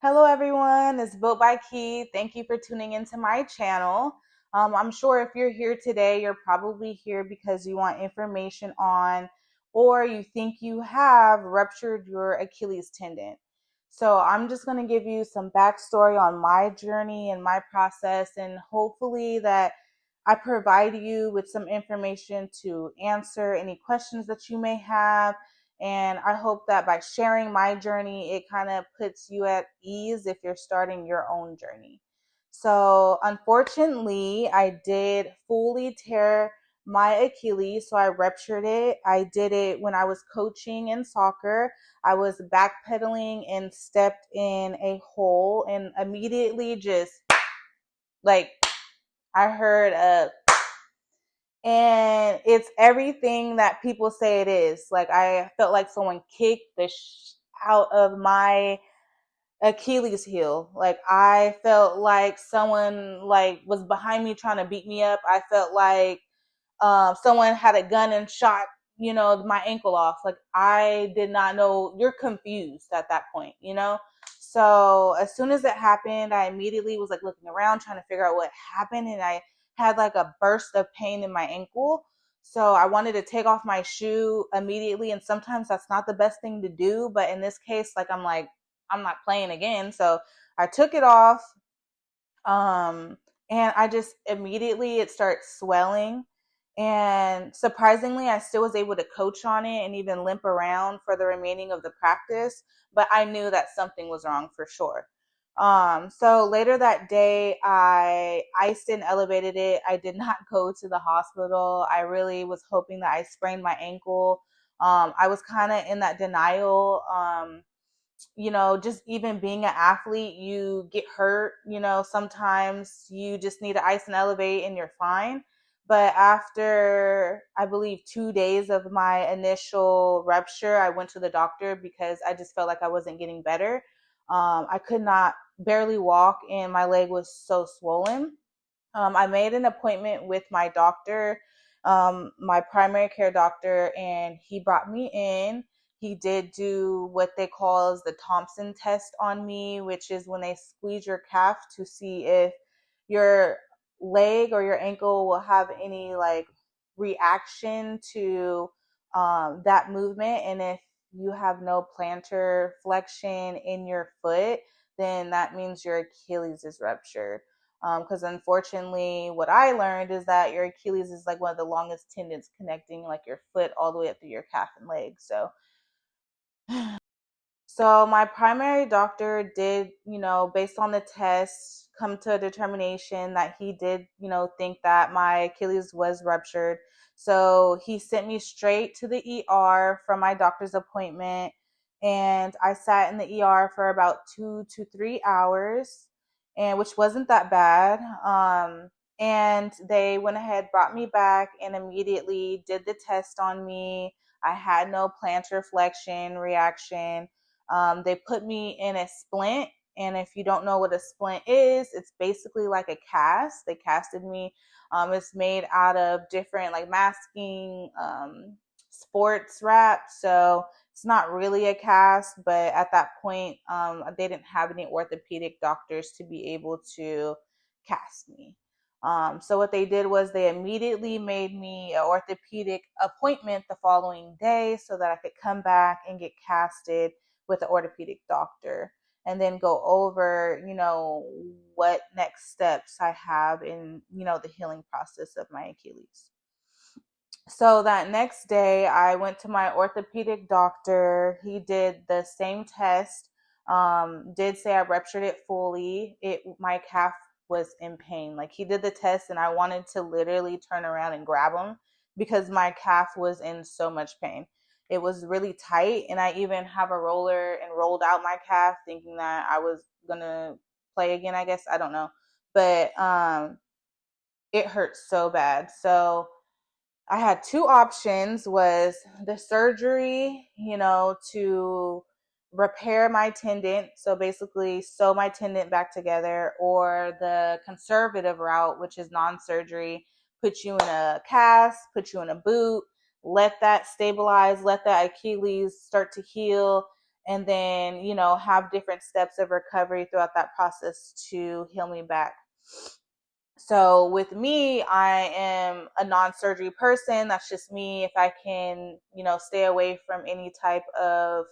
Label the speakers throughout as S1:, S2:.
S1: Hello, everyone. It's Built by Key. Thank you for tuning into my channel. I'm sure if you're here today, you're probably here because you want information on or you think you have ruptured your Achilles tendon. So, I'm just going to give you some backstory on my journey and my process, and hopefully, that I provide you with some information to answer any questions that you may have. And I hope that by sharing my journey, it kind of puts you at ease if you're starting your own journey. So, unfortunately, I did fully tear my Achilles. So, I ruptured it. I did it when I was coaching in soccer. I was backpedaling and stepped in a hole, and immediately just like I heard a, and it's everything that people say it is. Like, I felt like someone kicked the out of my Achilles heel. Like, I felt like someone like was behind me trying to beat me up. I felt like someone had a gun and shot, my ankle off. Like, I did not know. You're confused at that point. So as soon as it happened, I immediately was like looking around, trying to figure out what happened. And I had like a burst of pain in my ankle. So I wanted to take off my shoe immediately. And sometimes that's not the best thing to do. But in this case, I'm not playing again. So I took it off. And I just immediately it starts swelling. And surprisingly, I still was able to coach on it and even limp around for the remaining of the practice. But I knew that something was wrong for sure. So later that day, I iced and elevated it. I did not go to the hospital. I really was hoping that I sprained my ankle. I was kind of in that denial. Just even being an athlete, you get hurt. Sometimes you just need to ice and elevate and you're fine. But after, I believe, 2 days of my initial rupture, I went to the doctor because I just felt like I wasn't getting better. I could not barely walk, and my leg was so swollen. I made an appointment with my doctor, my primary care doctor, and he brought me in. He did do what they call as the Thompson test on me, which is when they squeeze your calf to see if your leg or your ankle will have any like reaction to that movement. And if you have no plantar flexion in your foot, then that means your Achilles is ruptured. Because unfortunately, what I learned is that your Achilles is like one of the longest tendons connecting like your foot all the way up to your calf and leg. So my primary doctor did, based on the test, come to a determination that he did, think that my Achilles was ruptured. So he sent me straight to the ER from my doctor's appointment, and I sat in the ER for about 2 to 3 hours, and which wasn't that bad. And they went ahead, brought me back, and immediately did the test on me. I had no plantar flexion reaction. They put me in a splint. And if you don't know what a splint is, it's basically like a cast. They casted me. It's made out of different like masking sports wrap. So it's not really a cast, but at that point, they didn't have any orthopedic doctors to be able to cast me. So what they did was they immediately made me an orthopedic appointment the following day so that I could come back and get casted with an orthopedic doctor, and then go over, what next steps I have in, the healing process of my Achilles. So that next day, I went to my orthopedic doctor. He did the same test. Did say I ruptured it fully. My calf was in pain. Like, he did the test, and I wanted to literally turn around and grab him because my calf was in so much pain. It was really tight, and I even have a roller and rolled out my calf, thinking that I was gonna play again. I guess, I don't know, but it hurt so bad. So I had two options: was the surgery, to repair my tendon, so basically sew my tendon back together, or the conservative route, which is non-surgery, put you in a cast, put you in a boot, let that stabilize, let that Achilles start to heal, and then, have different steps of recovery throughout that process to heal me back. So with me, I am a non-surgery person. That's just me. If I can, stay away from any type of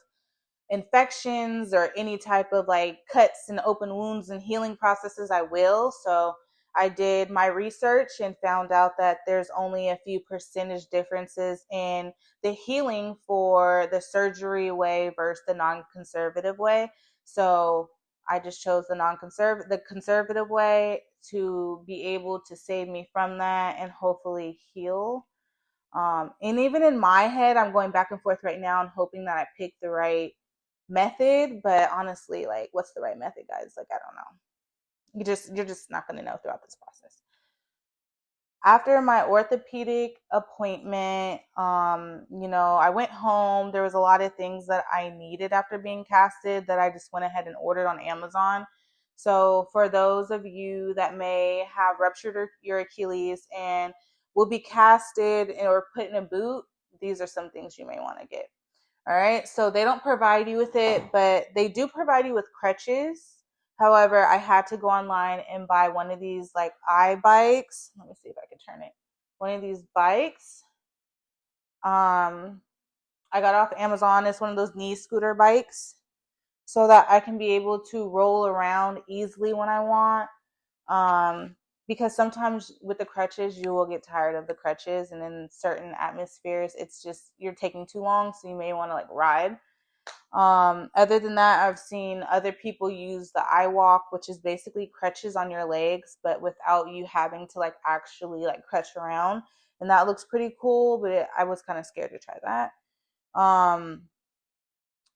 S1: infections or any type of like cuts and open wounds and healing processes, I will. So I did my research and found out that there's only a few percentage differences in the healing for the surgery way versus the non-conservative way. So I just chose the conservative way to be able to save me from that and hopefully heal. And even in my head, I'm going back and forth right now and hoping that I pick the right method. But honestly, like, what's the right method, guys? Like, I don't know. You're just not going to know throughout this process. After my orthopedic appointment, I went home. There was a lot of things that I needed after being casted that I just went ahead and ordered on Amazon. So for those of you that may have ruptured your Achilles and will be casted or put in a boot, these are some things you may want to get. All right. So they don't provide you with it, but they do provide you with crutches. However, I had to go online and buy one of these like bikes. Let me see if I can turn it. One of these bikes. I got off Amazon. It's one of those knee scooter bikes so that I can be able to roll around easily when I want. Because sometimes with the crutches, you will get tired of the crutches, and in certain atmospheres, it's just you're taking too long, so you may want to like ride. Other than that, I've seen other people use the iWalk, which is basically crutches on your legs, but without you having to like actually like crutch around, and that looks pretty cool. But I was kind of scared to try that.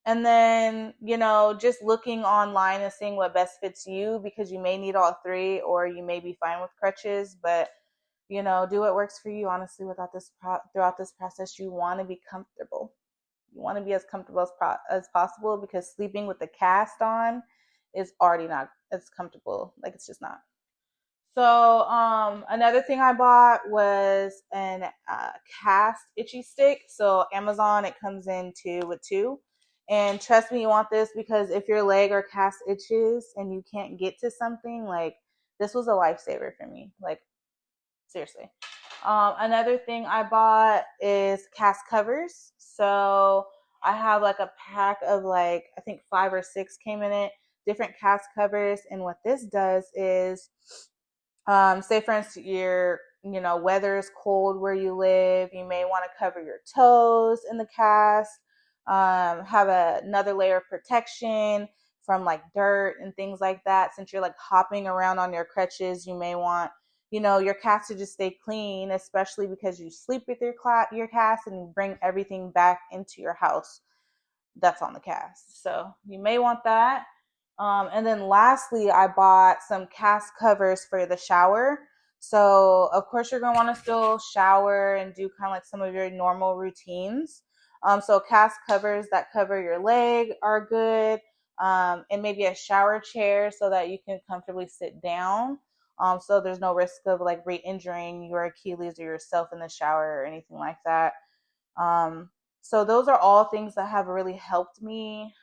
S1: And then, just looking online and seeing what best fits you, because you may need all three or you may be fine with crutches, but do what works for you. Honestly, throughout this process, you want to be comfortable. You want to be as comfortable as possible, because sleeping with the cast on is already not as comfortable. Like, it's just not. So another thing I bought was an cast itchy stick. So Amazon, it comes in with two. And trust me, you want this, because if your leg or cast itches and you can't get to something, like, this was a lifesaver for me. Like, seriously. Another thing I bought is cast covers. So I have like a pack of like, I think 5 or 6 came in it, different cast covers. And what this does is, say for instance, weather is cold where you live, you may want to cover your toes in the cast, have another layer of protection from like dirt and things like that. Since you're like hopping around on your crutches, you may want, your cast to just stay clean, especially because you sleep with your cast and you bring everything back into your house that's on the cast. So you may want that. And then lastly, I bought some cast covers for the shower. So of course you're gonna want to still shower and do kind of like some of your normal routines. So cast covers that cover your leg are good. And maybe a shower chair so that you can comfortably sit down. So there's no risk of like re-injuring your Achilles or yourself in the shower or anything like that. Um, so those are all things that have really helped me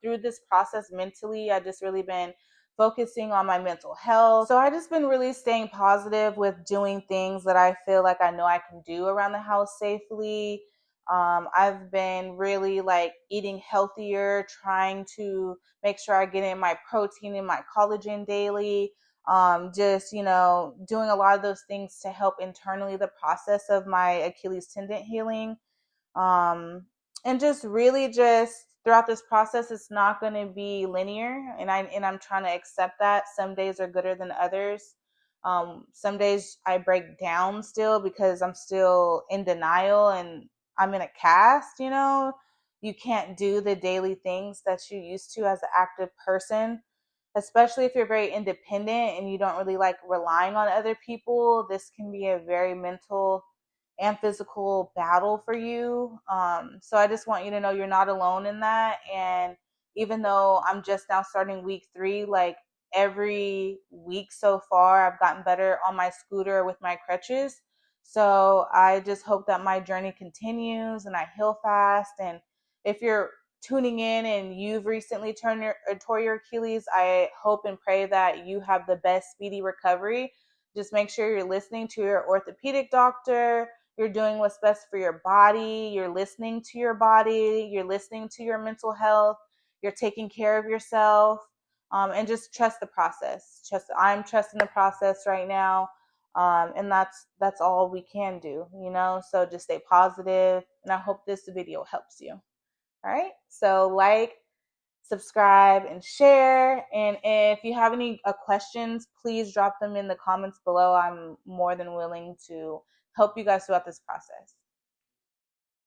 S1: through this process mentally. I just really been focusing on my mental health. So I just been really staying positive with doing things that I feel like I know I can do around the house safely. I've been really like eating healthier, trying to make sure I get in my protein and my collagen daily. Just, doing a lot of those things to help internally the process of my Achilles tendon healing. And just really just throughout this process, it's not going to be linear. And I'm trying to accept that some days are gooder than others. Some days I break down still because I'm still in denial and I'm in a cast, you can't do the daily things that you used to as an active person, especially if you're very independent and you don't really like relying on other people. This can be a very mental and physical battle for you. So I just want you to know you're not alone in that. And even though I'm just now starting week 3, like every week so far, I've gotten better on my scooter with my crutches. So I just hope that my journey continues and I heal fast. And if you're tuning in and you've recently tore your Achilles, I hope and pray that you have the best speedy recovery. Just make sure you're listening to your orthopedic doctor. You're doing what's best for your body. You're listening to your body. You're listening to your mental health. You're taking care of yourself. And just trust the process. I'm trusting the process right now. And that's all we can do, you know. So just stay positive, and I hope this video helps you. All right. So like, subscribe, and share. And if you have any questions, please drop them in the comments below. I'm more than willing to help you guys throughout this process.